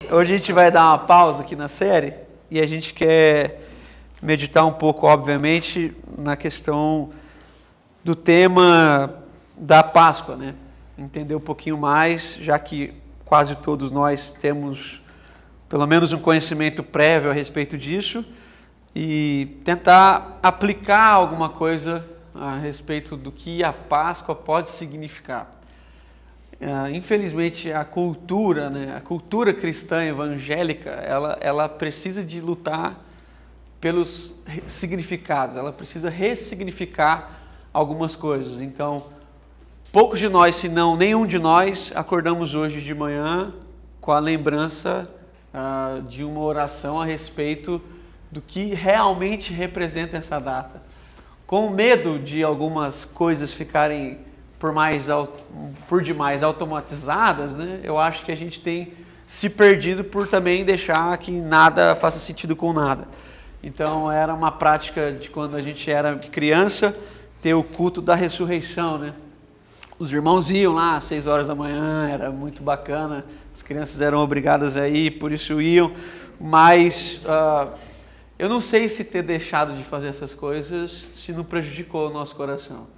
Hoje a gente vai dar uma pausa aqui na série e a gente quer meditar um pouco, obviamente, na questão do tema da Páscoa, né? Entender um pouquinho mais, já que quase todos nós temos pelo menos um conhecimento prévio a respeito disso e tentar aplicar alguma coisa a respeito do que a Páscoa pode significar. Infelizmente a cultura, né, a cultura cristã evangélica, ela precisa de lutar pelos significados, ela precisa ressignificar algumas coisas. Então, poucos de nós, se não nenhum de nós, acordamos hoje de manhã com a lembrança de uma oração a respeito do que realmente representa essa data. Com medo de algumas coisas ficarem por demais automatizadas, né? Eu acho que a gente tem se perdido por também deixar que nada faça sentido com nada. Então era uma prática de quando a gente era criança, ter o culto da ressurreição, né? Os irmãos iam lá às 6 horas da manhã, era muito bacana, as crianças eram obrigadas a ir, por isso iam, mas eu não sei se ter deixado de fazer essas coisas se não prejudicou o nosso coração.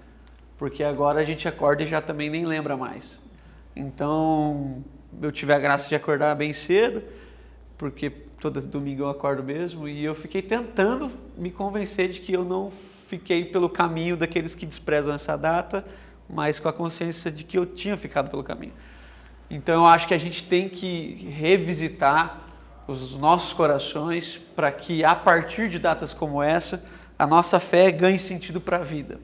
Porque agora a gente acorda e já também nem lembra mais. Então, eu tive a graça de acordar bem cedo, porque todo domingo eu acordo mesmo, e eu fiquei tentando me convencer de que eu não fiquei pelo caminho daqueles que desprezam essa data, mas com a consciência de que eu tinha ficado pelo caminho. Então, eu acho que a gente tem que revisitar os nossos corações para que, a partir de datas como essa, a nossa fé ganhe sentido para a vida.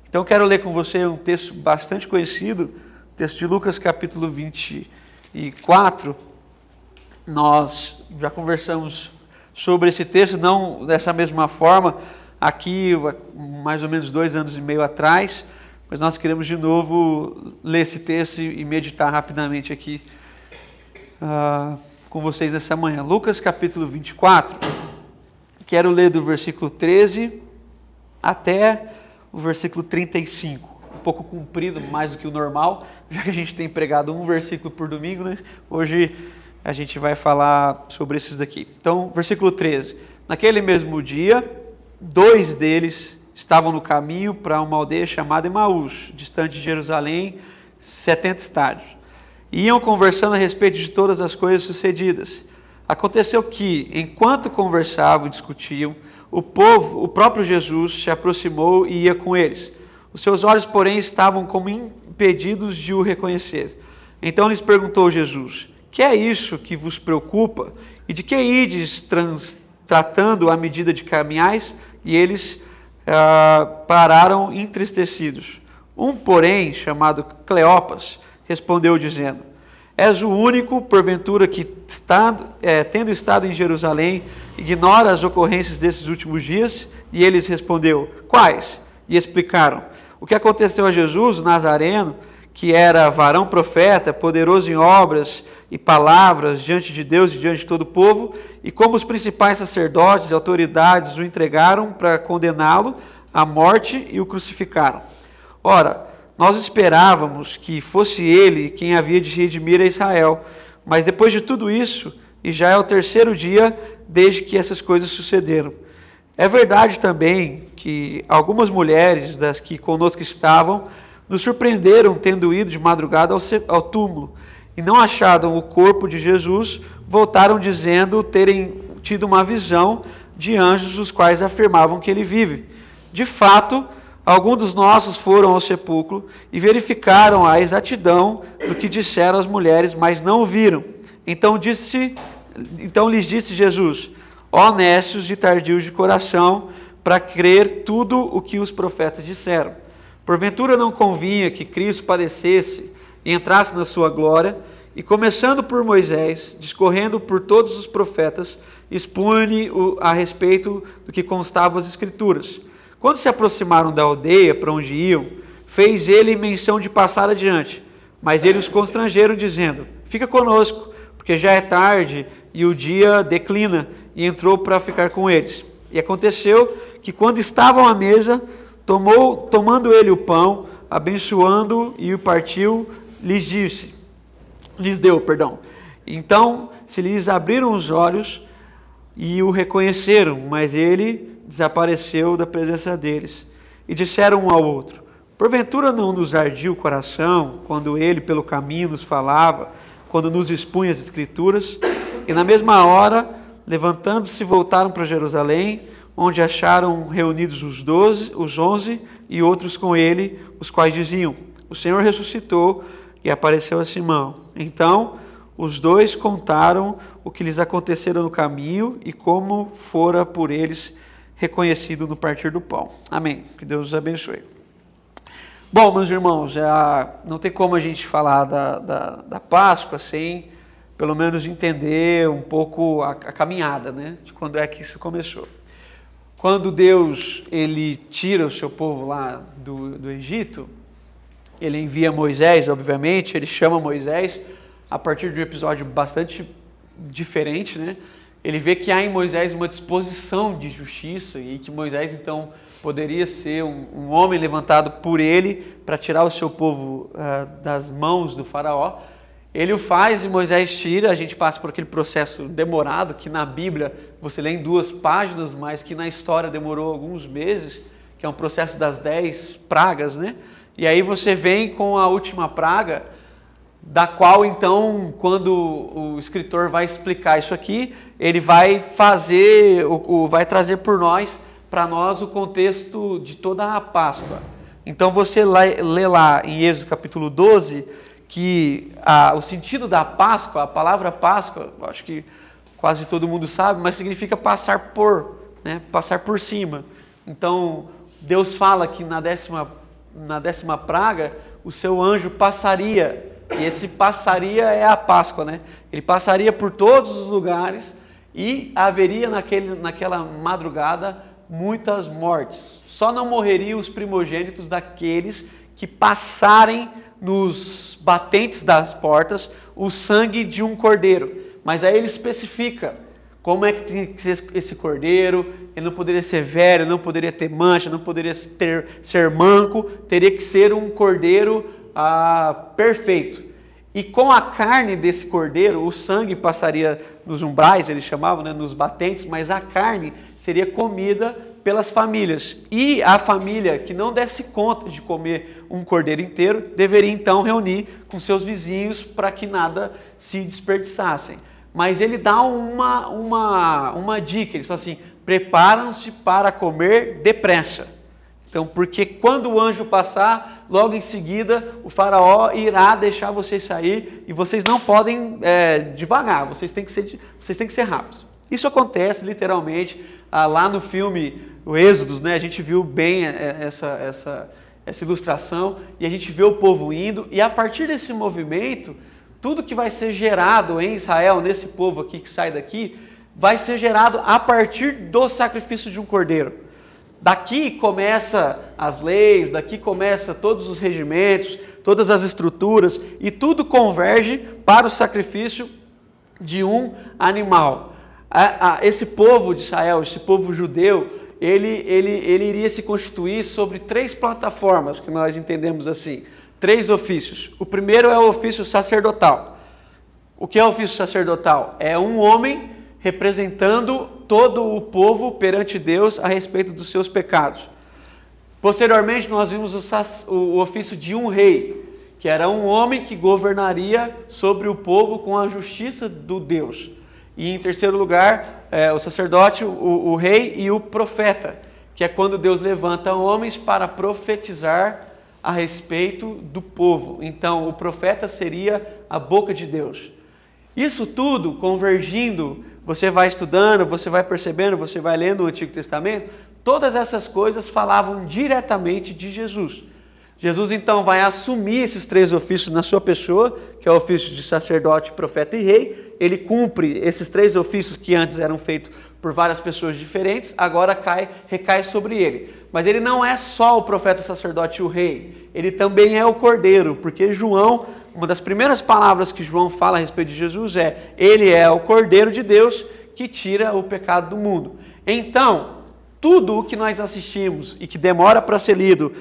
Então quero ler com você um texto bastante conhecido, texto de Lucas capítulo 24. Nós já conversamos sobre esse texto, não dessa mesma forma, aqui mais ou menos 2 anos e meio atrás, mas nós queremos de novo ler esse texto e meditar rapidamente aqui com vocês nessa manhã. Lucas capítulo 24, quero ler do versículo 13 até o versículo 35, um pouco comprido, mais do que o normal, já que a gente tem pregado um versículo por domingo, né? Hoje a gente vai falar sobre esses daqui. Então, versículo 13. Naquele mesmo dia, 2 deles estavam no caminho para uma aldeia chamada Emaús, distante de Jerusalém, 70 estádios. Iam conversando a respeito de todas as coisas sucedidas. Aconteceu que, enquanto conversavam e discutiam, o próprio Jesus se aproximou e ia com eles. Os seus olhos, porém, estavam como impedidos de o reconhecer. Então lhes perguntou Jesus: que é isso que vos preocupa? E de que ides tratando à medida de caminhais? E eles pararam entristecidos. Um, porém, chamado Cleopas, respondeu dizendo: és o único, porventura, que tendo estado em Jerusalém, ignora as ocorrências desses últimos dias? E eles respondeu: quais? E explicaram o que aconteceu a Jesus, o Nazareno, que era varão profeta, poderoso em obras e palavras diante de Deus e diante de todo o povo, e como os principais sacerdotes e autoridades o entregaram para condená-lo à morte e o crucificaram. Ora, nós esperávamos que fosse ele quem havia de redimir a Israel, mas depois de tudo isso, e já é o 3º dia desde que essas coisas sucederam. É verdade também que algumas mulheres das que conosco estavam nos surpreenderam tendo ido de madrugada ao túmulo e não acharam o corpo de Jesus, voltaram dizendo terem tido uma visão de anjos, os quais afirmavam que ele vive. De fato, alguns dos nossos foram ao sepulcro e verificaram a exatidão do que disseram as mulheres, mas não o viram. Então lhes disse Jesus: ó necios e tardios de coração, para crer tudo o que os profetas disseram. Porventura não convinha que Cristo padecesse e entrasse na sua glória? E começando por Moisés, discorrendo por todos os profetas, expunha-lhe a respeito do que constava as Escrituras. Quando se aproximaram da aldeia para onde iam, fez ele menção de passar adiante, mas eles os constrangeram, dizendo: fica conosco, porque já é tarde e o dia declina, e entrou para ficar com eles. E aconteceu que, quando estavam à mesa, tomando ele o pão, abençoando e o partiu, lhes deu. Então se lhes abriram os olhos e o reconheceram, mas ele desapareceu da presença deles. E disseram um ao outro: porventura não nos ardia o coração, quando ele pelo caminho nos falava, quando nos expunha as Escrituras? E na mesma hora, levantando-se, voltaram para Jerusalém, onde acharam reunidos os 11 e outros com ele, os quais diziam: o Senhor ressuscitou e apareceu a Simão. Então os dois contaram o que lhes acontecera no caminho e como fora por eles reconhecido no partir do pão. Amém. Que Deus os abençoe. Bom, meus irmãos, não tem como a gente falar da Páscoa sem, pelo menos, entender um pouco a caminhada, né? De quando é que isso começou. Quando Deus ele tira o seu povo lá do Egito, ele envia Moisés, obviamente, ele chama Moisés a partir de um episódio bastante diferente, né? Ele vê que há em Moisés uma disposição de justiça e que Moisés, então, poderia ser um homem levantado por ele para tirar o seu povo das mãos do faraó. Ele o faz e Moisés tira, a gente passa por aquele processo demorado, que na Bíblia você lê em 2 páginas, mas que na história demorou alguns meses, que é um processo das 10 pragas, né? E aí você vem com a última praga, da qual então, quando o escritor vai explicar isso aqui, ele vai vai trazer para nós o contexto de toda a Páscoa. Então você lê lá em Êxodo capítulo 12, que o sentido da Páscoa, a palavra Páscoa, acho que quase todo mundo sabe, mas significa passar por, né? Passar por cima. Então Deus fala que na décima praga, o seu anjo passaria, e esse passaria é a Páscoa, né? Ele passaria por todos os lugares e haveria naquela madrugada muitas mortes. Só não morreriam os primogênitos daqueles que passarem nos batentes das portas o sangue de um cordeiro. Mas aí ele especifica como é que tem que ser esse cordeiro. Ele não poderia ser velho, não poderia ter mancha, não poderia ser manco, teria que ser um cordeiro perfeito. E com a carne desse cordeiro, o sangue passaria nos umbrais, eles chamavam, né, nos batentes, mas a carne seria comida pelas famílias. E a família que não desse conta de comer um cordeiro inteiro, deveria então reunir com seus vizinhos para que nada se desperdiçassem. Mas ele dá uma dica, ele fala assim: preparam-se para comer depressa. Então, porque quando o anjo passar, logo em seguida, o faraó irá deixar vocês sair e vocês não podem devagar, vocês têm que ser rápidos. Isso acontece literalmente lá no filme o Êxodo, né? A gente viu bem essa ilustração e a gente vê o povo indo, e a partir desse movimento, tudo que vai ser gerado em Israel, nesse povo aqui que sai daqui, vai ser gerado a partir do sacrifício de um cordeiro. Daqui começa as leis, daqui começa todos os regimentos, todas as estruturas, e tudo converge para o sacrifício de um animal. Esse povo de Israel, esse povo judeu, ele iria se constituir sobre 3 plataformas, que nós entendemos assim, 3 ofícios. O primeiro é o ofício sacerdotal. O que é o ofício sacerdotal? É um homem representando todo o povo perante Deus a respeito dos seus pecados. Posteriormente, nós vimos o ofício de um rei, que era um homem que governaria sobre o povo com a justiça do Deus. E em terceiro lugar, o sacerdote, o rei e o profeta, que é quando Deus levanta homens para profetizar a respeito do povo. Então, o profeta seria a boca de Deus. Isso tudo convergindo, você vai estudando, você vai percebendo, você vai lendo o Antigo Testamento, todas essas coisas falavam diretamente de Jesus. Jesus então vai assumir esses 3 ofícios na sua pessoa, que é o ofício de sacerdote, profeta e rei. Ele cumpre esses 3 ofícios que antes eram feitos por várias pessoas diferentes, agora recai sobre ele. Mas ele não é só o profeta, o sacerdote e o rei, ele também é o cordeiro, porque João, uma das primeiras palavras que João fala a respeito de Jesus é: ele é o cordeiro de Deus que tira o pecado do mundo. Então, tudo o que nós assistimos e que demora para ser lido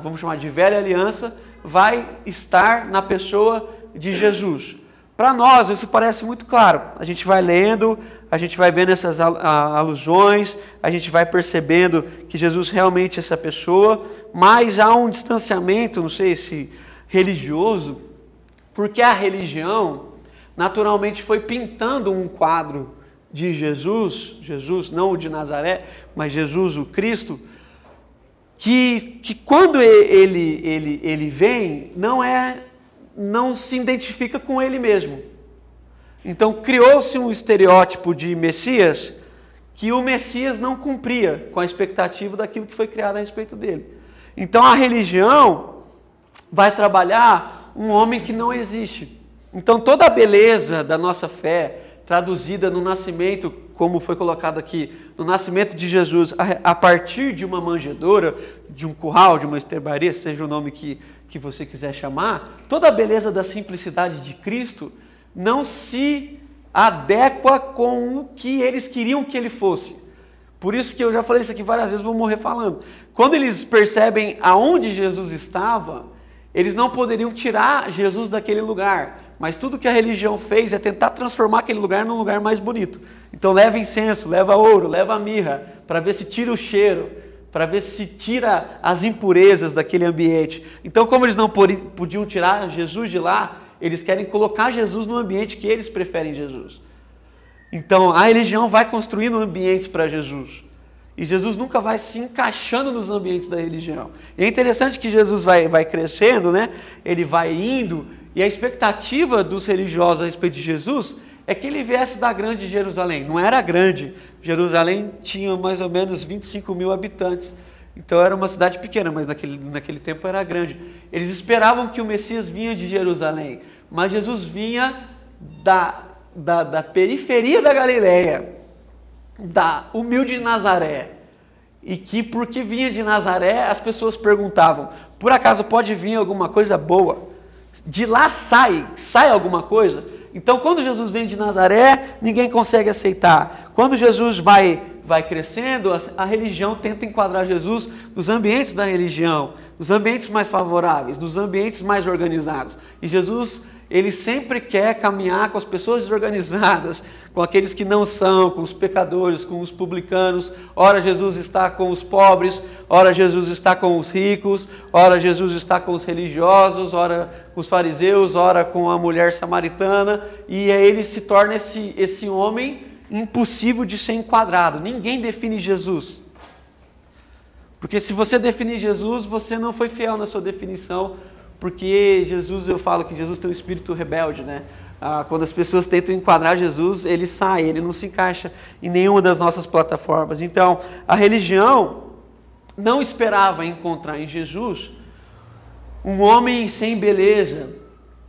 vamos chamar de velha aliança, vai estar na pessoa de Jesus. Para nós, isso parece muito claro. A gente vai lendo, a gente vai vendo essas alusões, a gente vai percebendo que Jesus realmente é essa pessoa, mas há um distanciamento, não sei se religioso, porque a religião naturalmente foi pintando um quadro de Jesus, não o de Nazaré, mas Jesus o Cristo, que quando ele vem, não se identifica com ele mesmo. Então criou-se um estereótipo de Messias que o Messias não cumpria com a expectativa daquilo que foi criado a respeito dele. Então a religião vai trabalhar um homem que não existe. Então toda a beleza da nossa fé, traduzida no nascimento, como foi colocado aqui, no nascimento de Jesus, a partir de uma manjedoura, de um curral, de uma estrebaria, seja o nome que você quiser chamar, toda a beleza da simplicidade de Cristo não se adequa com o que eles queriam que ele fosse. Por isso que eu já falei isso aqui várias vezes, vou morrer falando. Quando eles percebem aonde Jesus estava, eles não poderiam tirar Jesus daquele lugar. Mas tudo que a religião fez é tentar transformar aquele lugar num lugar mais bonito. Então leva incenso, leva ouro, leva mirra, para ver se tira o cheiro, para ver se tira as impurezas daquele ambiente. Então, como eles não podiam tirar Jesus de lá, eles querem colocar Jesus no ambiente que eles preferem Jesus. Então, a religião vai construindo ambientes para Jesus. E Jesus nunca vai se encaixando nos ambientes da religião. E é interessante que Jesus vai crescendo, né? Ele vai indo, e a expectativa dos religiosos a respeito de Jesus é que ele viesse da grande Jerusalém. Não era grande. Jerusalém tinha mais ou menos 25 mil habitantes. Então era uma cidade pequena, mas naquele tempo era grande. Eles esperavam que o Messias vinha de Jerusalém. Mas Jesus vinha da periferia da Galileia, da humilde Nazaré. E que porque vinha de Nazaré, as pessoas perguntavam, por acaso pode vir alguma coisa boa? De lá sai alguma coisa? Então quando Jesus vem de Nazaré, ninguém consegue aceitar. Quando Jesus vai crescendo, a religião tenta enquadrar Jesus nos ambientes da religião, nos ambientes mais favoráveis, nos ambientes mais organizados. E Jesus, ele sempre quer caminhar com as pessoas desorganizadas, com aqueles que não são, com os pecadores, com os publicanos. Ora Jesus está com os pobres, ora Jesus está com os ricos, ora Jesus está com os religiosos, ora com os fariseus, ora com a mulher samaritana. E aí ele se torna esse homem impossível de ser enquadrado. Ninguém define Jesus. Porque se você definir Jesus, você não foi fiel na sua definição, porque Jesus, eu falo que Jesus tem um espírito rebelde, né? Quando as pessoas tentam enquadrar Jesus, ele sai, ele não se encaixa em nenhuma das nossas plataformas. Então, a religião não esperava encontrar em Jesus um homem sem beleza,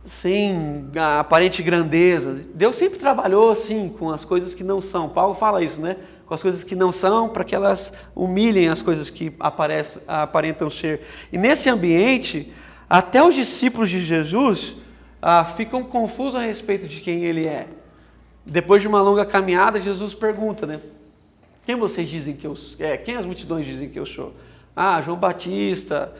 sem a aparente grandeza. Deus sempre trabalhou assim com as coisas que não são. Paulo fala isso, né? Com as coisas que não são, para que elas humilhem as coisas que aparentam ser. E nesse ambiente, até os discípulos de Jesus ficam confusos a respeito de quem ele é. Depois de uma longa caminhada, Jesus pergunta, né? Quem vocês dizem que eu sou? Quem as multidões dizem que eu sou? João Batista,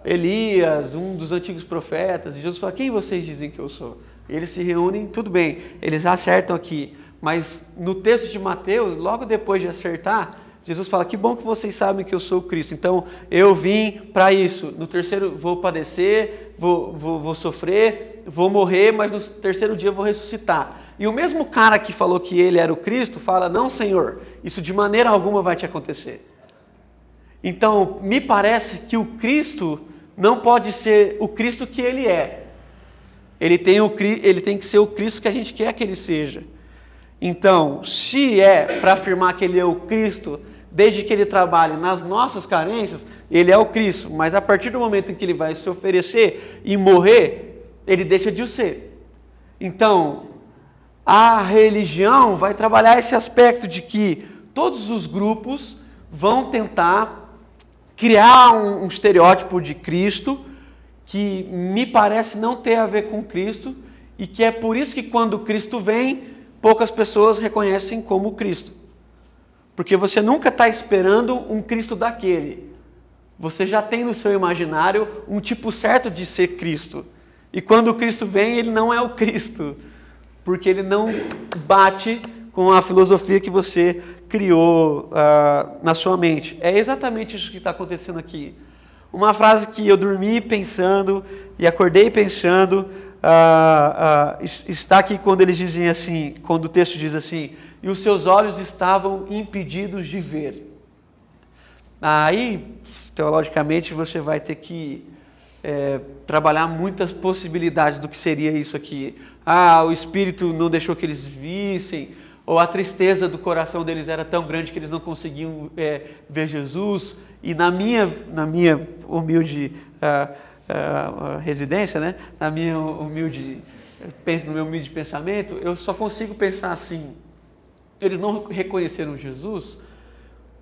Elias, um dos antigos profetas. E Jesus fala, quem vocês dizem que eu sou? E eles se reúnem, tudo bem, eles acertam aqui. Mas no texto de Mateus, logo depois de acertar, Jesus fala, que bom que vocês sabem que eu sou o Cristo. Então, eu vim para isso. No terceiro, vou padecer, vou sofrer, vou morrer, mas no terceiro dia eu vou ressuscitar. E o mesmo cara que falou que ele era o Cristo, fala, não, Senhor, isso de maneira alguma vai te acontecer. Então, me parece que o Cristo não pode ser o Cristo que ele é. Ele tem que ser o Cristo que a gente quer que ele seja. Então, se é para afirmar que ele é o Cristo, desde que ele trabalhe nas nossas carências, ele é o Cristo. Mas a partir do momento em que ele vai se oferecer e morrer, ele deixa de o ser. Então, a religião vai trabalhar esse aspecto de que todos os grupos vão tentar criar um estereótipo de Cristo que me parece não ter a ver com Cristo e que é por isso que quando Cristo vem, poucas pessoas reconhecem como Cristo. Porque você nunca está esperando um Cristo daquele. Você já tem no seu imaginário um tipo certo de ser Cristo. E quando o Cristo vem, ele não é o Cristo, porque ele não bate com a filosofia que você criou na sua mente. É exatamente isso que está acontecendo aqui. Uma frase que eu dormi pensando e acordei pensando, está aqui quando eles dizem assim, quando o texto diz assim, e os seus olhos estavam impedidos de ver. Aí, teologicamente, você vai ter que trabalhar muitas possibilidades do que seria isso aqui. O Espírito não deixou que eles vissem, ou a tristeza do coração deles era tão grande que eles não conseguiam ver Jesus. E na minha humilde residência, né? No meu humilde pensamento, eu só consigo pensar assim: eles não reconheceram Jesus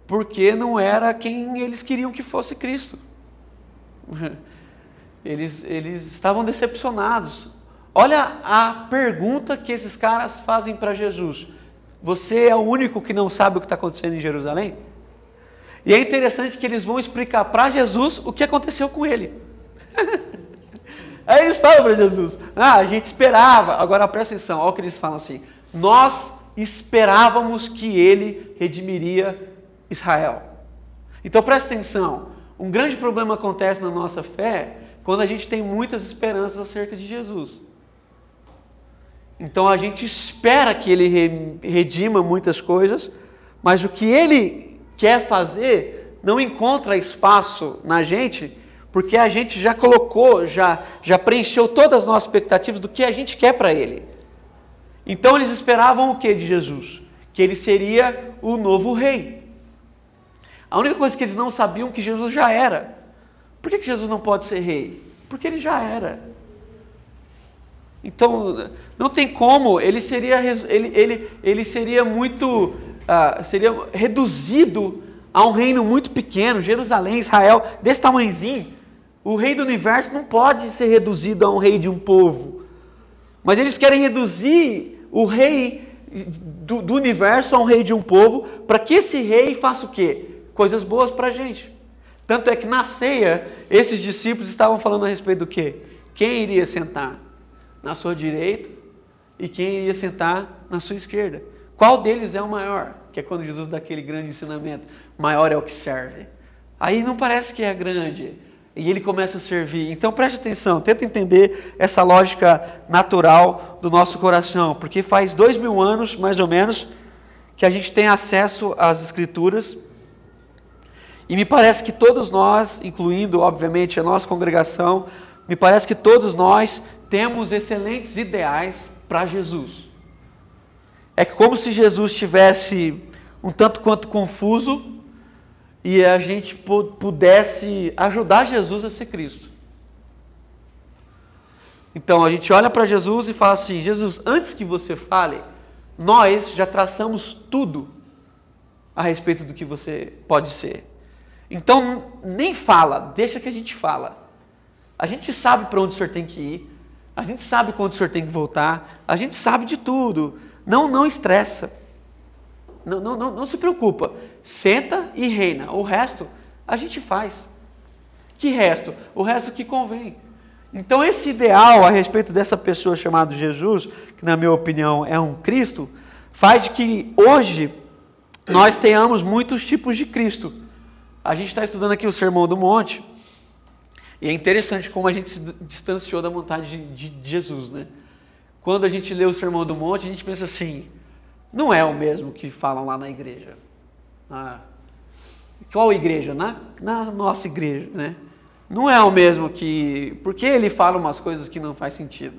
porque não era quem eles queriam que fosse Cristo. Eles estavam decepcionados. Olha a pergunta que esses caras fazem para Jesus: você é o único que não sabe o que está acontecendo em Jerusalém? E é interessante que eles vão explicar para Jesus o que aconteceu com ele. Aí eles falam para Jesus: a gente esperava. Agora presta atenção, olha o que eles falam assim: nós esperávamos que ele redimiria Israel. Então presta atenção, um grande problema acontece na nossa fé quando a gente tem muitas esperanças acerca de Jesus. Então a gente espera que ele redima muitas coisas, mas o que ele quer fazer não encontra espaço na gente, porque a gente já colocou, já preencheu todas as nossas expectativas do que a gente quer para ele. Então eles esperavam o que de Jesus? Que ele seria o novo rei. A única coisa que eles não sabiam é que Jesus já era. Por que Jesus não pode ser rei? Porque ele já era. Então, não tem como, ele seria muito, seria reduzido a um reino muito pequeno, Jerusalém, Israel, desse tamanhozinho. O rei do universo não pode ser reduzido a um rei de um povo. Mas eles querem reduzir o rei do universo a um rei de um povo, para que esse rei faça o quê? Coisas boas para a gente. Tanto é que na ceia, esses discípulos estavam falando a respeito do quê? Quem iria sentar na sua direita e quem iria sentar na sua esquerda? Qual deles é o maior? Que é quando Jesus dá aquele grande ensinamento: maior é o que serve. Aí não parece que é grande, e ele começa a servir. Então preste atenção, tenta entender essa lógica natural do nosso coração, porque faz 2000 anos, mais ou menos, que a gente tem acesso às Escrituras, e me parece que todos nós, incluindo obviamente a nossa congregação, me parece que todos nós temos excelentes ideais para Jesus. É como se Jesus estivesse um tanto quanto confuso e a gente pudesse ajudar Jesus a ser Cristo. Então a gente olha para Jesus e fala assim: Jesus, antes que você fale, nós já traçamos tudo a respeito do que você pode ser. Então nem fala, deixa que a gente fala. A gente sabe para onde o Senhor tem que ir, a gente sabe quando o Senhor tem que voltar, a gente sabe de tudo. Não estressa, não se preocupa, senta e reina, o resto a gente faz. Que resto? O resto que convém. Então esse ideal a respeito dessa pessoa chamada Jesus, que na minha opinião é um Cristo, faz de que hoje nós tenhamos muitos tipos de Cristo. A gente está estudando aqui o Sermão do Monte, e é interessante como a gente se distanciou da vontade de Jesus, né? Quando a gente lê o Sermão do Monte, a gente pensa assim: não é o mesmo que falam lá na igreja. Qual igreja? Na nossa igreja, né? Não é o mesmo que... Porque ele fala umas coisas que não faz sentido.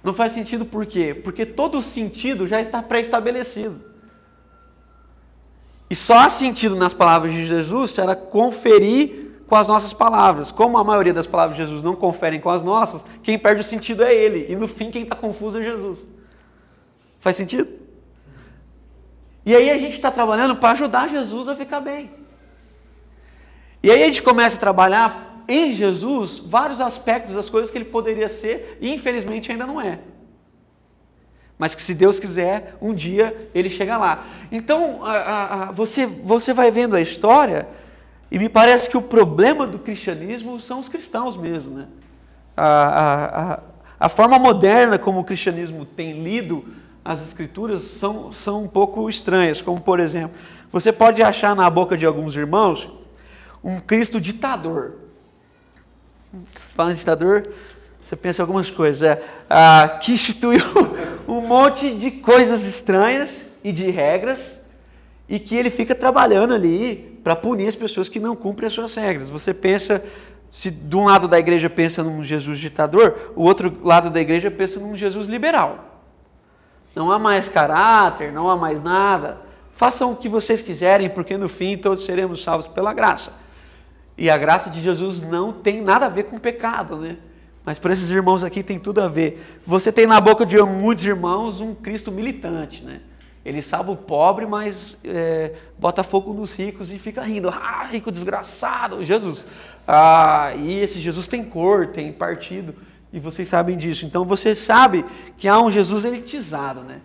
Não faz sentido por quê? Porque todo o sentido já está pré-estabelecido. E só há sentido nas palavras de Jesus se ela conferir com as nossas palavras. Como a maioria das palavras de Jesus não conferem com as nossas, quem perde o sentido é ele. E no fim, quem está confuso é Jesus. Faz sentido? E aí a gente está trabalhando para ajudar Jesus a ficar bem. E aí a gente começa a trabalhar em Jesus vários aspectos das coisas que ele poderia ser e infelizmente ainda não é. Mas que se Deus quiser, um dia ele chega lá. Então, você vai vendo a história e me parece que o problema do cristianismo são os cristãos mesmo, né? A forma moderna como o cristianismo tem lido as escrituras são um pouco estranhas, como por exemplo, você pode achar na boca de alguns irmãos um Cristo ditador. Você fala em ditador, você pensa em algumas coisas, que instituiu um monte de coisas estranhas e de regras, e que ele fica trabalhando ali para punir as pessoas que não cumprem as suas regras. Você pensa, se de um lado da igreja pensa num Jesus ditador, o outro lado da igreja pensa num Jesus liberal. Não há mais caráter, não há mais nada. Façam o que vocês quiserem, porque no fim todos seremos salvos pela graça. E a graça de Jesus não tem nada a ver com pecado, né? Mas para esses irmãos aqui tem tudo a ver. Você tem na boca de muitos irmãos um Cristo militante, né? Ele salva o pobre, mas bota fogo nos ricos e fica rindo. Rico desgraçado, Jesus. E esse Jesus tem cor, tem partido, e vocês sabem disso. Então você sabe que há um Jesus elitizado, né?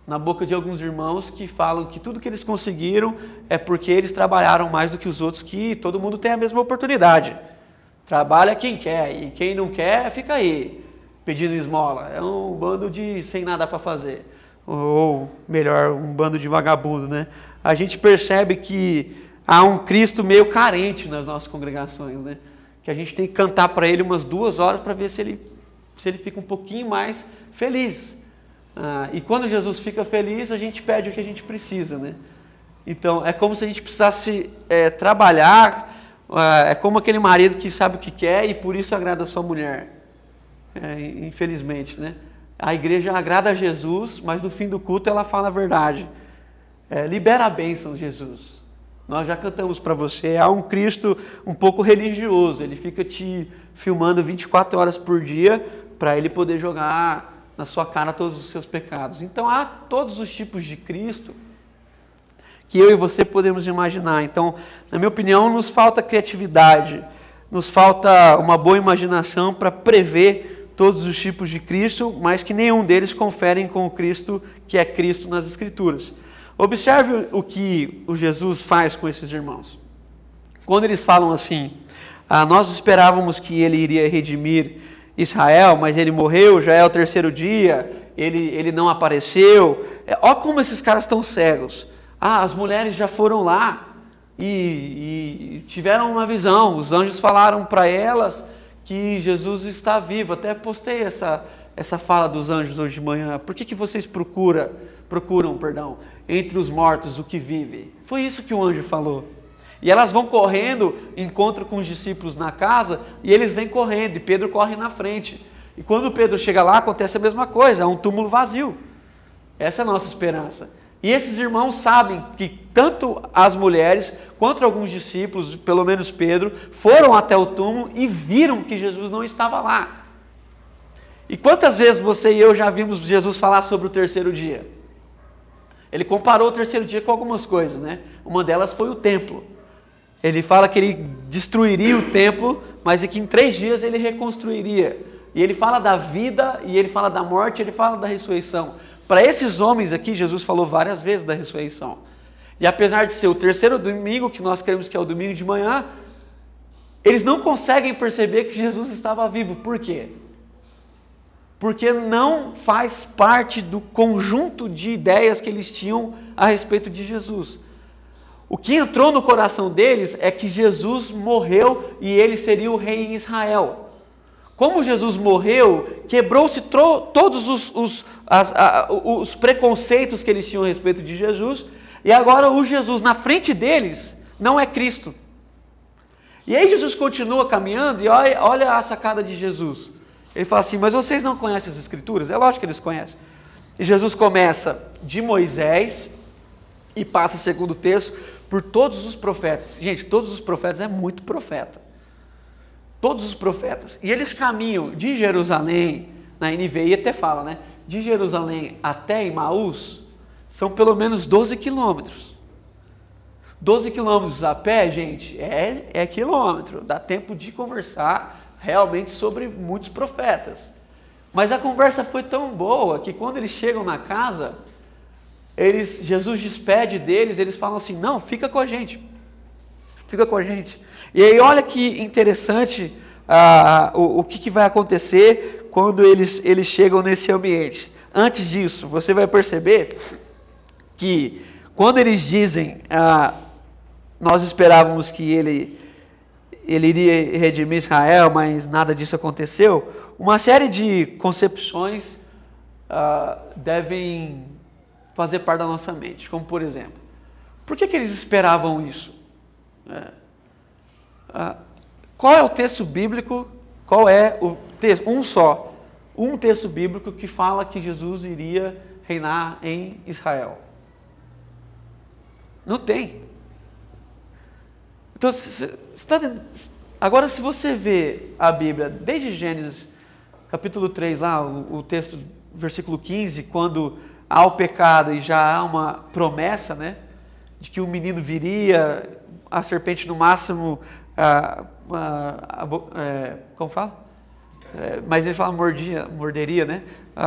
Na boca de alguns irmãos que falam que tudo que eles conseguiram é porque eles trabalharam mais do que os outros, que todo mundo tem a mesma oportunidade. Trabalha quem quer, e quem não quer, fica aí, pedindo esmola. É um bando de sem nada para fazer. Ou melhor, um bando de vagabundo, né? A gente percebe que há um Cristo meio carente nas nossas congregações, né? Que a gente tem que cantar para ele umas 2 horas para ver se ele fica um pouquinho mais feliz. E quando Jesus fica feliz, a gente pede o que a gente precisa, né? Então, é como se a gente precisasse trabalhar, é como aquele marido que sabe o que quer e por isso agrada a sua mulher. Infelizmente, né? A igreja agrada a Jesus, mas no fim do culto ela fala a verdade. Libera a bênção, Jesus. Nós já cantamos para você. Há um Cristo um pouco religioso. Ele fica te filmando 24 horas por dia para ele poder jogar na sua cara todos os seus pecados. Então há todos os tipos de Cristo que eu e você podemos imaginar. Então, na minha opinião, nos falta criatividade, nos falta uma boa imaginação para prever todos os tipos de Cristo, mas que nenhum deles conferem com o Cristo que é Cristo nas Escrituras. Observe o que o Jesus faz com esses irmãos. Quando eles falam assim, nós esperávamos que ele iria redimir Israel, mas ele morreu, já é o 3º dia, ele não apareceu. Olha como esses caras estão cegos. As mulheres já foram lá e tiveram uma visão, os anjos falaram para elas que Jesus está vivo. Até postei essa fala dos anjos hoje de manhã. Por que vocês procuram, entre os mortos o que vive? Foi isso que o anjo falou. E elas vão correndo, encontram com os discípulos na casa, e eles vêm correndo, e Pedro corre na frente. E quando Pedro chega lá, acontece a mesma coisa, há um túmulo vazio. Essa é a nossa esperança. E esses irmãos sabem que tanto as mulheres quanto alguns discípulos, pelo menos Pedro, foram até o túmulo e viram que Jesus não estava lá. E quantas vezes você e eu já vimos Jesus falar sobre o 3º dia? Ele comparou o 3º dia com algumas coisas, né? Uma delas foi o templo. Ele fala que ele destruiria o templo, mas que em 3 dias ele reconstruiria. E ele fala da vida, e ele fala da morte, ele fala da ressurreição. Para esses homens aqui, Jesus falou várias vezes da ressurreição. E apesar de ser o 3º domingo, que nós cremos que é o domingo de manhã, eles não conseguem perceber que Jesus estava vivo. Por quê? Porque não faz parte do conjunto de ideias que eles tinham a respeito de Jesus. O que entrou no coração deles é que Jesus morreu e ele seria o rei em Israel. Como Jesus morreu, quebrou-se todos os preconceitos que eles tinham a respeito de Jesus, e agora o Jesus na frente deles não é Cristo. E aí Jesus continua caminhando e olha a sacada de Jesus. Ele fala assim, mas vocês não conhecem as Escrituras? É lógico que eles conhecem. E Jesus começa de Moisés e passa, segundo o texto, por todos os profetas. Gente, todos os profetas é muito profeta. Todos os profetas. E eles caminham de Jerusalém, na NVI até fala, né? De Jerusalém até Emaús, são pelo menos 12 quilômetros. 12 quilômetros a pé, gente, é quilômetro. Dá tempo de conversar realmente sobre muitos profetas. Mas a conversa foi tão boa que quando eles chegam na casa, Jesus despede deles, eles falam assim, não, fica com a gente. Fica com a gente. E aí olha que interessante o que vai acontecer quando eles chegam nesse ambiente. Antes disso, você vai perceber que quando eles dizem, nós esperávamos que ele iria redimir Israel, mas nada disso aconteceu, uma série de concepções devem fazer parte da nossa mente. Como, por exemplo, por que eles esperavam isso? Qual é o texto bíblico? Qual é o texto? Um texto bíblico que fala que Jesus iria reinar em Israel. Não tem. Então, agora, se você vê a Bíblia, desde Gênesis, capítulo 3, lá, o texto, versículo 15, quando há o pecado e já há uma promessa, né, de que o menino viria, a serpente no máximo, como fala? Mas ele fala morderia, né?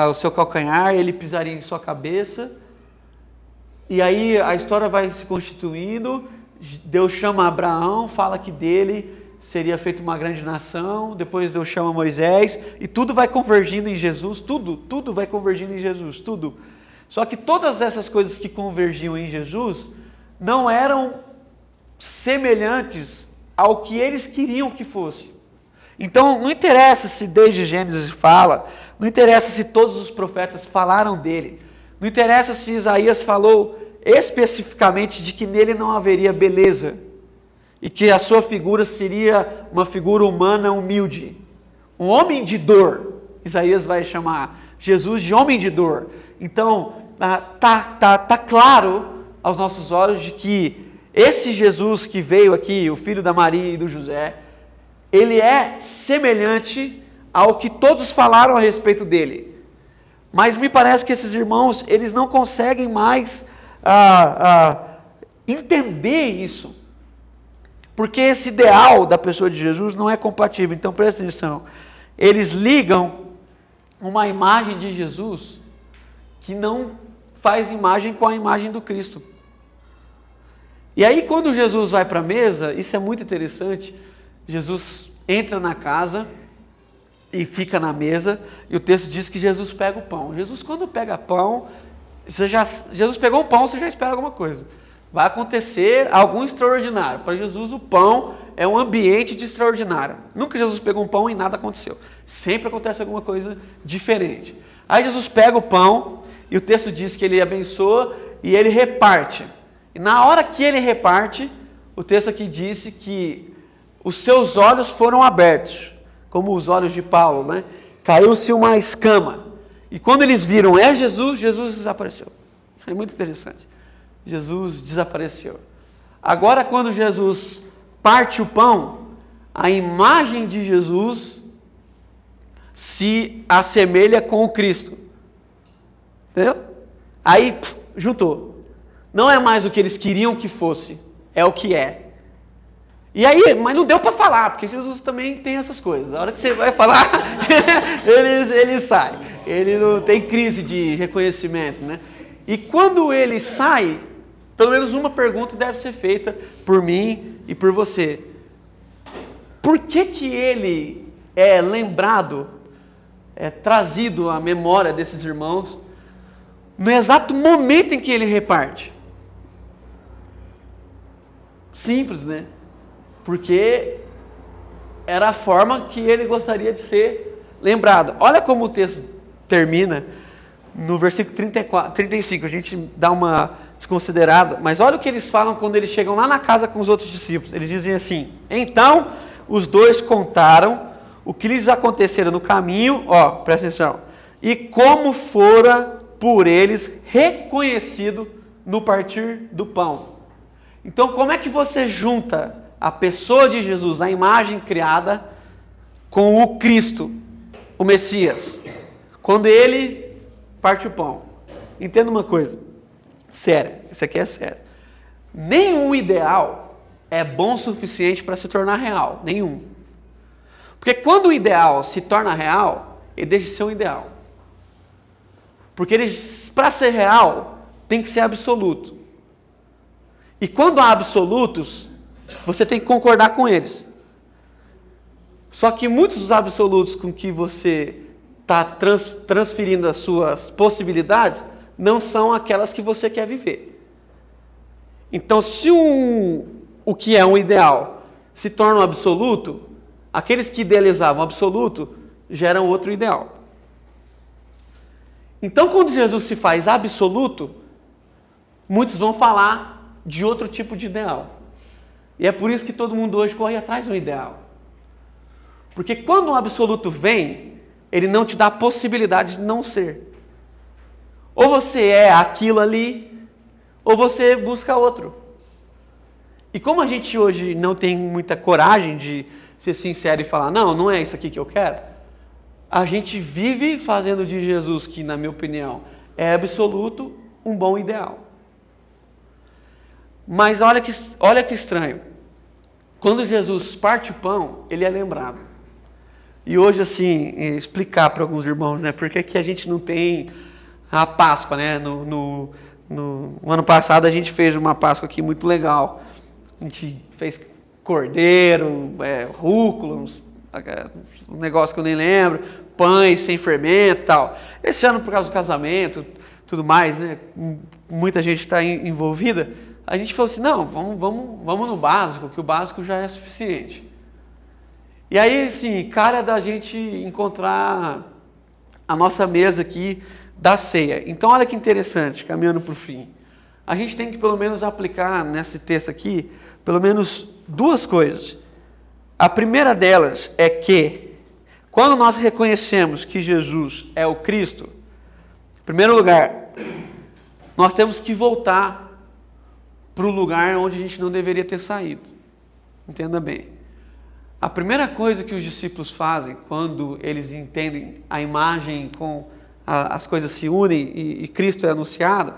O seu calcanhar, ele pisaria em sua cabeça. E aí a história vai se constituindo. Deus chama Abraão, fala que dele seria feita uma grande nação. Depois Deus chama Moisés. E tudo vai convergindo em Jesus. Tudo vai convergindo em Jesus. Tudo. Só que todas essas coisas que convergiam em Jesus não eram semelhantes ao que eles queriam que fosse. Então, não interessa se desde Gênesis fala, não interessa se todos os profetas falaram dele, não interessa se Isaías falou especificamente de que nele não haveria beleza e que a sua figura seria uma figura humana humilde, um homem de dor. Isaías vai chamar Jesus de homem de dor. Então, tá claro aos nossos olhos de que esse Jesus que veio aqui, o filho da Maria e do José, ele é semelhante ao que todos falaram a respeito dele. Mas me parece que esses irmãos, eles não conseguem mais entender isso. Porque esse ideal da pessoa de Jesus não é compatível. Então presta atenção. Eles ligam uma imagem de Jesus que não faz imagem com a imagem do Cristo. E aí quando Jesus vai para a mesa, isso é muito interessante. Jesus entra na casa e fica na mesa, e o texto diz que Jesus pega o pão. Jesus, quando pega pão, Jesus pegou um pão, você já espera alguma coisa. Vai acontecer algo extraordinário. Para Jesus, o pão é um ambiente de extraordinário. Nunca Jesus pegou um pão e nada aconteceu. Sempre acontece alguma coisa diferente. Aí Jesus pega o pão, e o texto diz que ele abençoa e ele reparte. E na hora que ele reparte, o texto aqui disse que os seus olhos foram abertos, como os olhos de Paulo, né? Caiu-se uma escama. E quando eles viram, Jesus, Jesus desapareceu. É muito interessante. Jesus desapareceu. Agora, quando Jesus parte o pão, a imagem de Jesus se assemelha com o Cristo. Entendeu? Aí, juntou. Não é mais o que eles queriam que fosse, é o que é. E aí, mas não deu para falar, porque Jesus também tem essas coisas. A hora que você vai falar, ele sai. Ele não tem crise de reconhecimento, né? E quando ele sai, pelo menos uma pergunta deve ser feita por mim e por você. Por que ele é lembrado, é trazido à memória desses irmãos no exato momento em que ele reparte? Simples, né? Porque era a forma que ele gostaria de ser lembrado. Olha como o texto termina no versículo 35. A gente dá uma desconsiderada, mas olha o que eles falam quando eles chegam lá na casa com os outros discípulos. Eles dizem assim: então os dois contaram o que lhes acontecera no caminho, presta atenção, e como fora por eles reconhecido no partir do pão. Então, como é que você junta a pessoa de Jesus, a imagem criada, com o Cristo, o Messias? Quando ele parte o pão. Entenda uma coisa, séria, isso aqui é sério. Nenhum ideal é bom o suficiente para se tornar real, nenhum. Porque quando o ideal se torna real, ele deixa de ser um ideal. Porque para ser real, tem que ser absoluto. E quando há absolutos, você tem que concordar com eles. Só que muitos dos absolutos com que você está transferindo as suas possibilidades não são aquelas que você quer viver. Então, se o que é um ideal se torna um absoluto, aqueles que idealizavam o absoluto geram outro ideal. Então, quando Jesus se faz absoluto, muitos vão falar de outro tipo de ideal. E é por isso que todo mundo hoje corre atrás de um ideal. Porque quando um absoluto vem, ele não te dá a possibilidade de não ser. Ou você é aquilo ali, ou você busca outro. E como a gente hoje não tem muita coragem de ser sincero e falar, não é isso aqui que eu quero, a gente vive fazendo de Jesus, que na minha opinião é absoluto, um bom ideal. Mas olha que estranho. Quando Jesus parte o pão, ele é lembrado. E hoje, assim, explicar para alguns irmãos, né? Porque que a gente não tem a Páscoa, né? No ano passado a gente fez uma Páscoa aqui muito legal. A gente fez cordeiro, rúcula, um negócio que eu nem lembro, pães sem fermento e tal. Esse ano, por causa do casamento, tudo mais, né? Muita gente está envolvida. A gente falou assim, não, vamos no básico, que o básico já é suficiente. E aí, assim, calha da gente encontrar a nossa mesa aqui da ceia. Então, olha que interessante, caminhando para o fim. A gente tem que, pelo menos, aplicar nesse texto aqui, pelo menos duas coisas. A primeira delas é que, quando nós reconhecemos que Jesus é o Cristo, em primeiro lugar, nós temos que voltar para o lugar onde a gente não deveria ter saído. Entenda bem. A primeira coisa que os discípulos fazem quando eles entendem a imagem com as coisas se unem e Cristo é anunciado,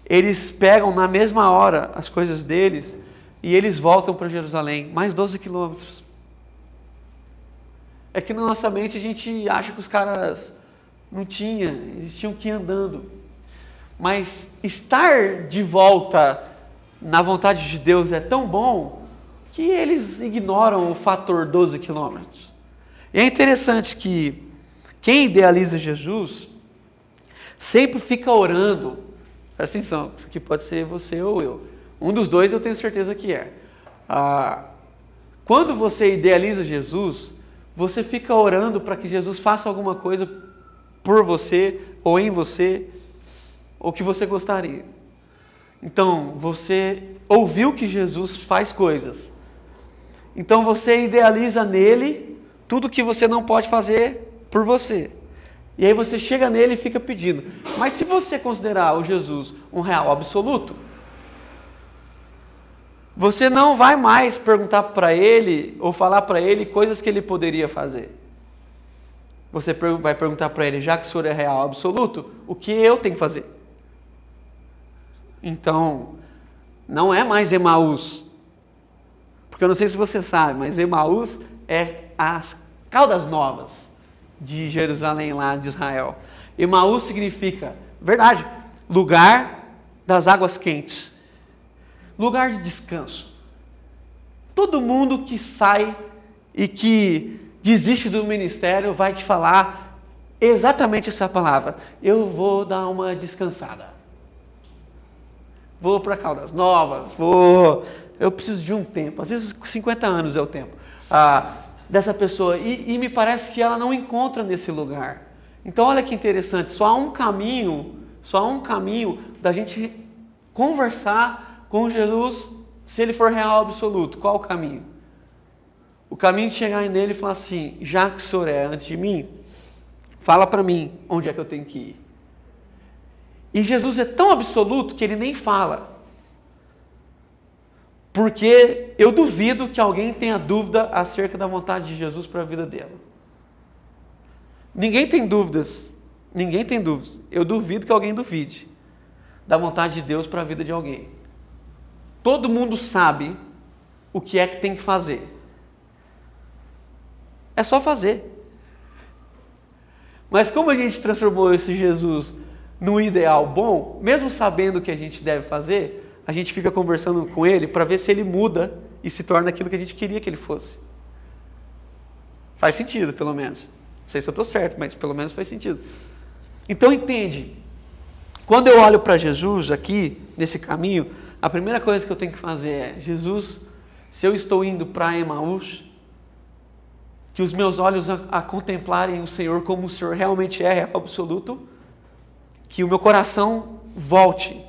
eles pegam na mesma hora as coisas deles e eles voltam para Jerusalém, mais 12 quilômetros. É que na nossa mente a gente acha que os caras não tinham, eles tinham que ir andando. Mas estar de volta na vontade de Deus é tão bom que eles ignoram o fator 12 quilômetros. E é interessante que quem idealiza Jesus sempre fica orando. Presta atenção, isso aqui pode ser você ou eu. Um dos dois eu tenho certeza que é. Quando você idealiza Jesus, você fica orando para que Jesus faça alguma coisa por você, ou em você, ou que você gostaria. Então, você ouviu que Jesus faz coisas. Então, você idealiza nele tudo que você não pode fazer por você. E aí você chega nele e fica pedindo. Mas se você considerar o Jesus um real absoluto, você não vai mais perguntar para ele ou falar para ele coisas que ele poderia fazer. Você vai perguntar para ele, já que o Senhor é real absoluto, o que eu tenho que fazer? Então, não é mais Emaús. Porque eu não sei se você sabe, mas Emaús é as Caldas Novas de Jerusalém, lá de Israel. Emaús significa, verdade, lugar das águas quentes. Lugar de descanso. Todo mundo que sai e que desiste do ministério vai te falar exatamente essa palavra. Eu vou dar uma descansada. Vou para Caldas Novas, eu preciso de um tempo. Às vezes 50 anos é o tempo dessa pessoa. E me parece que ela não encontra nesse lugar. Então olha que interessante, só há um caminho da gente conversar com Jesus, se ele for real absoluto. Qual o caminho? O caminho de chegar nele e falar assim, já que o Senhor é antes de mim, fala para mim onde é que eu tenho que ir. E Jesus é tão absoluto que ele nem fala. Porque eu duvido que alguém tenha dúvida acerca da vontade de Jesus para a vida dela. Ninguém tem dúvidas. Ninguém tem dúvidas. Eu duvido que alguém duvide da vontade de Deus para a vida de alguém. Todo mundo sabe o que é que tem que fazer. É só fazer. Mas como a gente transformou esse Jesus num ideal bom, mesmo sabendo o que a gente deve fazer, a gente fica conversando com ele para ver se ele muda e se torna aquilo que a gente queria que ele fosse. Faz sentido, pelo menos. Não sei se eu estou certo, mas pelo menos faz sentido. Então entende, quando eu olho para Jesus aqui, nesse caminho, a primeira coisa que eu tenho que fazer é, Jesus, se eu estou indo para Emaús, que os meus olhos a contemplarem o Senhor como o Senhor realmente é, real absoluto, que o meu coração volte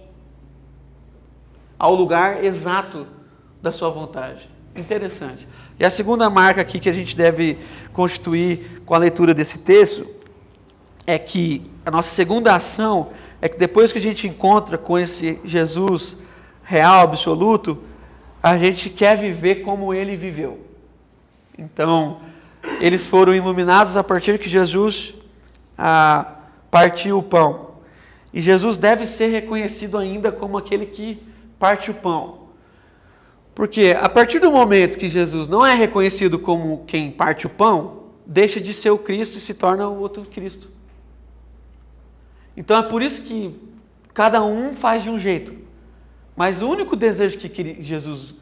ao lugar exato da sua vontade. Interessante. E a segunda marca aqui que a gente deve constituir com a leitura desse texto é que a nossa segunda ação é que depois que a gente encontra com esse Jesus real, absoluto, a gente quer viver como ele viveu. Então, eles foram iluminados a partir que Jesus partiu o pão. E Jesus deve ser reconhecido ainda como aquele que parte o pão. Porque a partir do momento que Jesus não é reconhecido como quem parte o pão, deixa de ser o Cristo e se torna o outro Cristo. Então é por isso que cada um faz de um jeito. Mas o único desejo que Jesus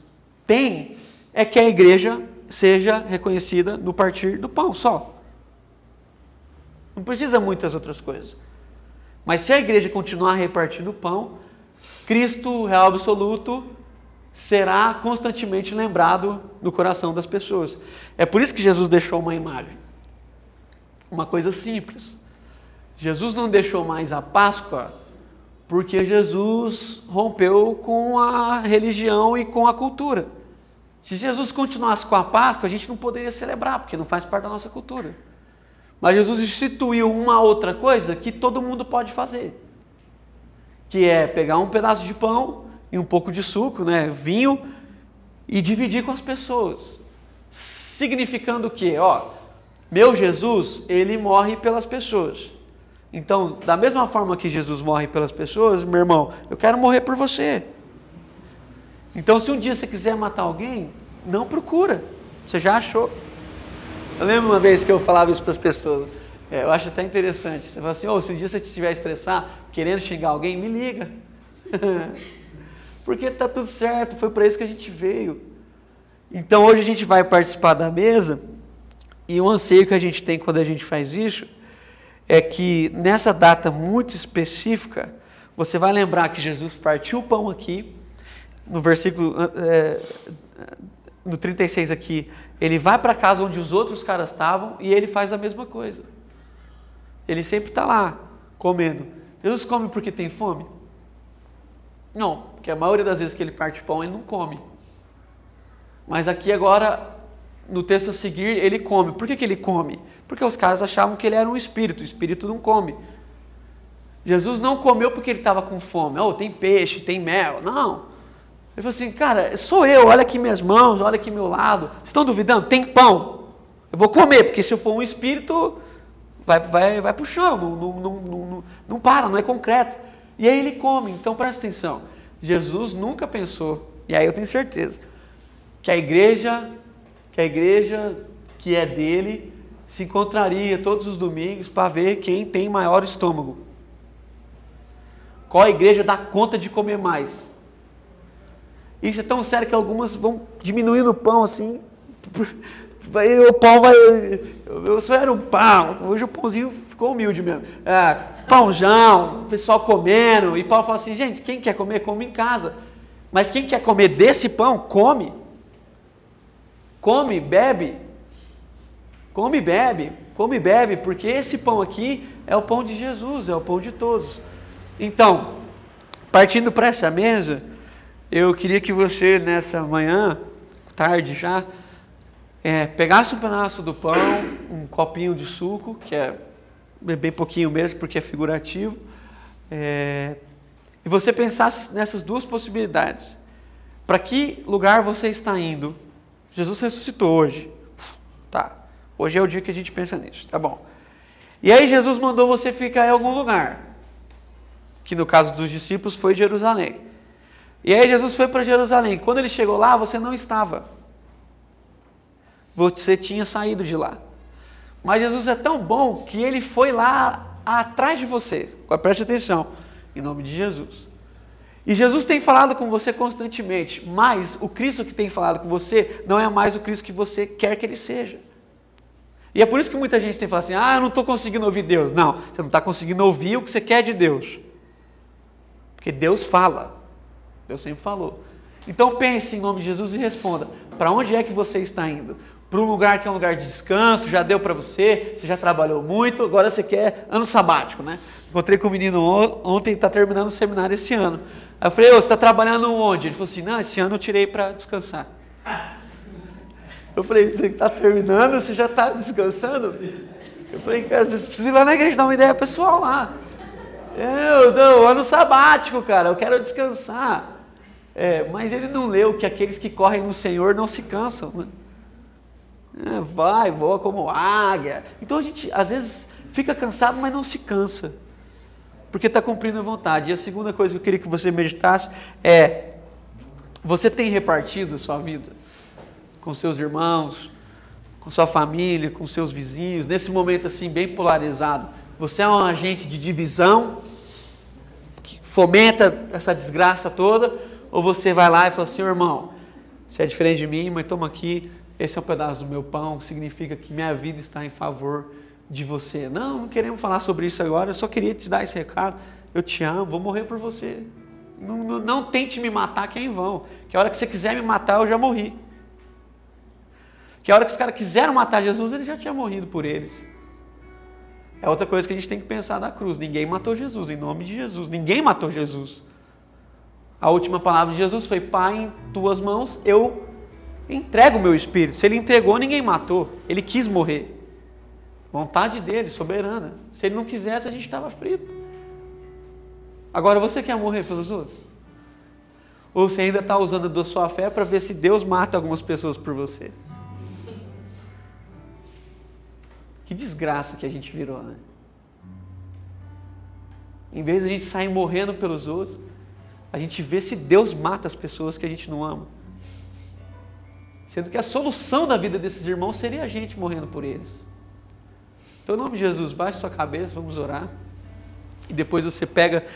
tem é que a igreja seja reconhecida no partir do pão só. Não precisa muitas outras coisas. Mas se a igreja continuar repartindo o pão, Cristo, real absoluto, será constantemente lembrado no coração das pessoas. É por isso que Jesus deixou uma imagem. Uma coisa simples. Jesus não deixou mais a Páscoa porque Jesus rompeu com a religião e com a cultura. Se Jesus continuasse com a Páscoa, a gente não poderia celebrar, porque não faz parte da nossa cultura. Mas Jesus instituiu uma outra coisa que todo mundo pode fazer, que é pegar um pedaço de pão e um pouco de suco, né, vinho, e dividir com as pessoas. Significando o quê? Meu Jesus, ele morre pelas pessoas. Então, da mesma forma que Jesus morre pelas pessoas, meu irmão, eu quero morrer por você. Então, se um dia você quiser matar alguém, não procura. Você já achou. Eu lembro uma vez que eu falava isso para as pessoas. Eu acho até interessante. Você fala assim, se um dia você estiver estressado, querendo xingar alguém, me liga. Porque está tudo certo, foi para isso que a gente veio. Então, hoje a gente vai participar da mesa, e o anseio que a gente tem quando a gente faz isso, é que nessa data muito específica, você vai lembrar que Jesus partiu o pão aqui, no versículo no 36 aqui, ele vai para a casa onde os outros caras estavam e ele faz a mesma coisa. Ele sempre está lá, comendo. Jesus come porque tem fome? Não, porque a maioria das vezes que ele parte o pão, ele não come. Mas aqui agora, no texto a seguir, ele come. Por que ele come? Porque os caras achavam que ele era um espírito. O espírito não come. Jesus não comeu porque ele estava com fome. Tem peixe, tem mel. Não. Ele falou assim, cara, sou eu. Olha aqui minhas mãos, olha aqui meu lado. Vocês estão duvidando? Tem pão. Eu vou comer, porque se eu for um espírito, vai para o chão. Não para, não é concreto. E aí ele come. Então presta atenção. Jesus nunca pensou, e aí eu tenho certeza, que a igreja que é dele se encontraria todos os domingos para ver quem tem maior estômago. Qual a igreja dá conta de comer mais? Isso é tão sério que algumas vão diminuindo o pão assim. O pão vai... Eu só era um pão. Hoje o pãozinho ficou humilde mesmo. Pãozão, o pessoal comendo. E Paulo fala assim, gente, quem quer comer, come em casa. Mas quem quer comer desse pão, come. Come, bebe. Come, bebe, porque esse pão aqui é o pão de Jesus, é o pão de todos. Então, partindo para essa mesa, eu queria que você, nessa manhã, tarde já, pegasse um pedaço do pão, um copinho de suco, que é bem pouquinho mesmo, porque é figurativo, e você pensasse nessas duas possibilidades. Para que lugar você está indo? Jesus ressuscitou hoje. Tá. Hoje é o dia que a gente pensa nisso, tá bom. E aí Jesus mandou você ficar em algum lugar, que no caso dos discípulos foi Jerusalém. E aí Jesus foi para Jerusalém. Quando ele chegou lá, você não estava. Você tinha saído de lá. Mas Jesus é tão bom que ele foi lá atrás de você. Preste atenção, em nome de Jesus. E Jesus tem falado com você constantemente, mas o Cristo que tem falado com você não é mais o Cristo que você quer que ele seja. E é por isso que muita gente tem falado assim, eu não estou conseguindo ouvir Deus. Não, você não está conseguindo ouvir o que você quer de Deus. Porque Deus fala. Deus sempre falou. Então pense em nome de Jesus e responda, para onde é que você está indo? Para um lugar que é um lugar de descanso, já deu para você já trabalhou muito, agora você quer ano sabático, né? Encontrei com um menino ontem, está terminando o seminário esse ano. Aí eu falei, você está trabalhando onde? Ele falou assim, não, esse ano eu tirei para descansar. Eu falei, você está terminando, você já está descansando? Eu falei, cara, você precisa ir lá na igreja dar uma ideia pessoal lá. Ano sabático, cara, eu quero descansar. Mas ele não leu que aqueles que correm no Senhor não se cansam, né? Voa como águia. Então a gente às vezes fica cansado, mas não se cansa, porque está cumprindo a vontade. E a segunda coisa que eu queria que você meditasse é: você tem repartido a sua vida com seus irmãos, com sua família, com seus vizinhos, nesse momento assim bem polarizado? Você é um agente de divisão que fomenta essa desgraça toda, ou você vai lá e fala assim, irmão, você é diferente de mim, mas toma aqui, esse é um pedaço do meu pão, significa que minha vida está em favor de você. Não queremos falar sobre isso agora, eu só queria te dar esse recado. Eu te amo, vou morrer por você. Não tente me matar que é em vão. Que a hora que você quiser me matar, eu já morri. Que a hora que os caras quiseram matar Jesus, ele já tinha morrido por eles. É outra coisa que a gente tem que pensar da cruz. Ninguém matou Jesus, em nome de Jesus. Ninguém matou Jesus. A última palavra de Jesus foi, Pai, em tuas mãos eu entrego o meu espírito. Se ele entregou, ninguém matou. Ele quis morrer. Vontade dele, soberana. Se ele não quisesse, a gente estava frito. Agora, você quer morrer pelos outros? Ou você ainda está usando da sua fé para ver se Deus mata algumas pessoas por você? Que desgraça que a gente virou, né? Em vez de a gente sair morrendo pelos outros, a gente vê se Deus mata as pessoas que a gente não ama. Sendo que a solução da vida desses irmãos seria a gente morrendo por eles. Então, em nome de Jesus, baixe sua cabeça, vamos orar. E depois você pega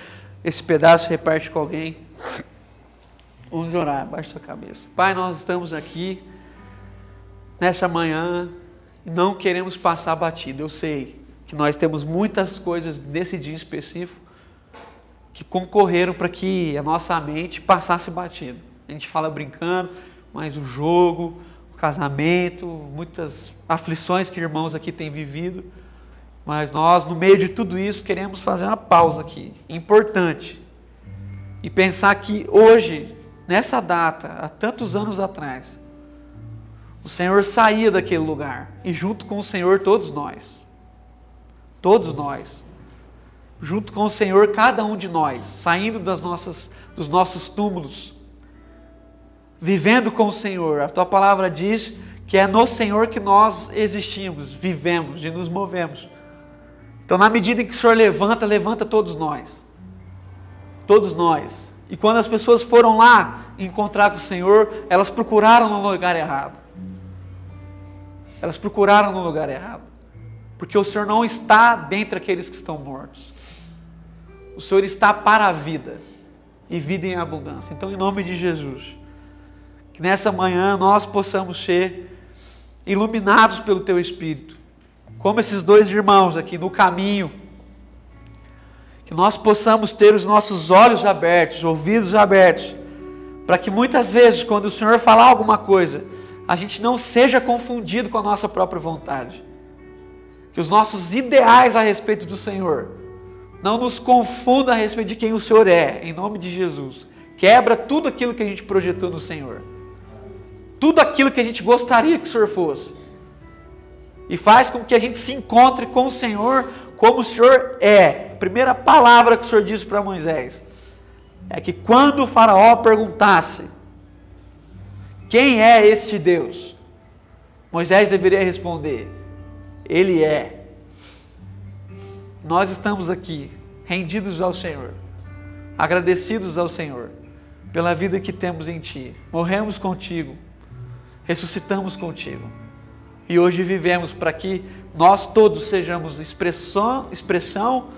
esse pedaço e reparte com alguém. Vamos orar, baixe sua cabeça. Pai, nós estamos aqui nessa manhã e não queremos passar batido. Eu sei que nós temos muitas coisas nesse dia específico que concorreram para que a nossa mente passasse batido. A gente fala brincando, mas o jogo, o casamento, muitas aflições que irmãos aqui têm vivido, mas nós, no meio de tudo isso, queremos fazer uma pausa aqui, importante, e pensar que hoje, nessa data, há tantos anos atrás, o Senhor saía daquele lugar, e junto com o Senhor todos nós, junto com o Senhor cada um de nós, saindo dos nossos túmulos, vivendo com o Senhor. A tua palavra diz que é no Senhor que nós existimos, vivemos e nos movemos. Então, na medida em que o Senhor levanta todos nós. Todos nós. E quando as pessoas foram lá encontrar com o Senhor, elas procuraram no lugar errado. Elas procuraram no lugar errado. Porque o Senhor não está dentre aqueles que estão mortos. O Senhor está para a vida. E vida em abundância. Então, em nome de Jesus, que nessa manhã nós possamos ser iluminados pelo Teu Espírito, como esses dois irmãos aqui no caminho, que nós possamos ter os nossos olhos abertos, ouvidos abertos, para que muitas vezes, quando o Senhor falar alguma coisa, a gente não seja confundido com a nossa própria vontade, que os nossos ideais a respeito do Senhor não nos confundam a respeito de quem o Senhor é, em nome de Jesus. Quebra tudo aquilo que a gente projetou no Senhor. Tudo aquilo que a gente gostaria que o Senhor fosse. E faz com que a gente se encontre com o Senhor como o Senhor é. A primeira palavra que o Senhor disse para Moisés é que quando o faraó perguntasse quem é este Deus, Moisés deveria responder, Ele é. Nós estamos aqui, rendidos ao Senhor, agradecidos ao Senhor, pela vida que temos em Ti. Morremos contigo, ressuscitamos contigo. E hoje vivemos para que nós todos sejamos expressão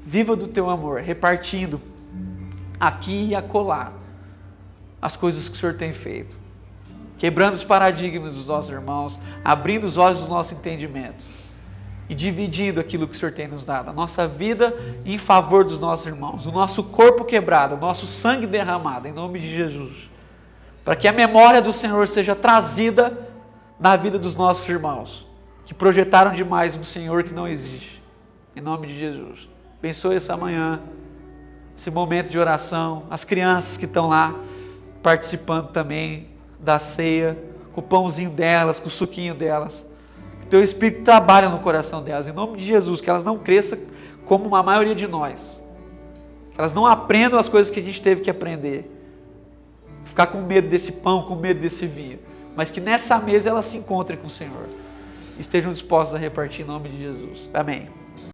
viva do Teu amor, repartindo aqui e acolá as coisas que o Senhor tem feito. quebrando os paradigmas dos nossos irmãos, abrindo os olhos do nosso entendimento e dividindo aquilo que o Senhor tem nos dado, a nossa vida em favor dos nossos irmãos, o nosso corpo quebrado, o nosso sangue derramado, em nome de Jesus, para que a memória do Senhor seja trazida na vida dos nossos irmãos, que projetaram demais um Senhor que não existe, em nome de Jesus. Abençoe essa manhã, esse momento de oração, as crianças que estão lá participando também da ceia, com o pãozinho delas, com o suquinho delas. Que teu Espírito trabalhe no coração delas, em nome de Jesus, que elas não cresçam como a maioria de nós. Que elas não aprendam as coisas que a gente teve que aprender. Ficar com medo desse pão, com medo desse vinho. Mas que nessa mesa elas se encontrem com o Senhor. Estejam dispostas a repartir em nome de Jesus. Amém.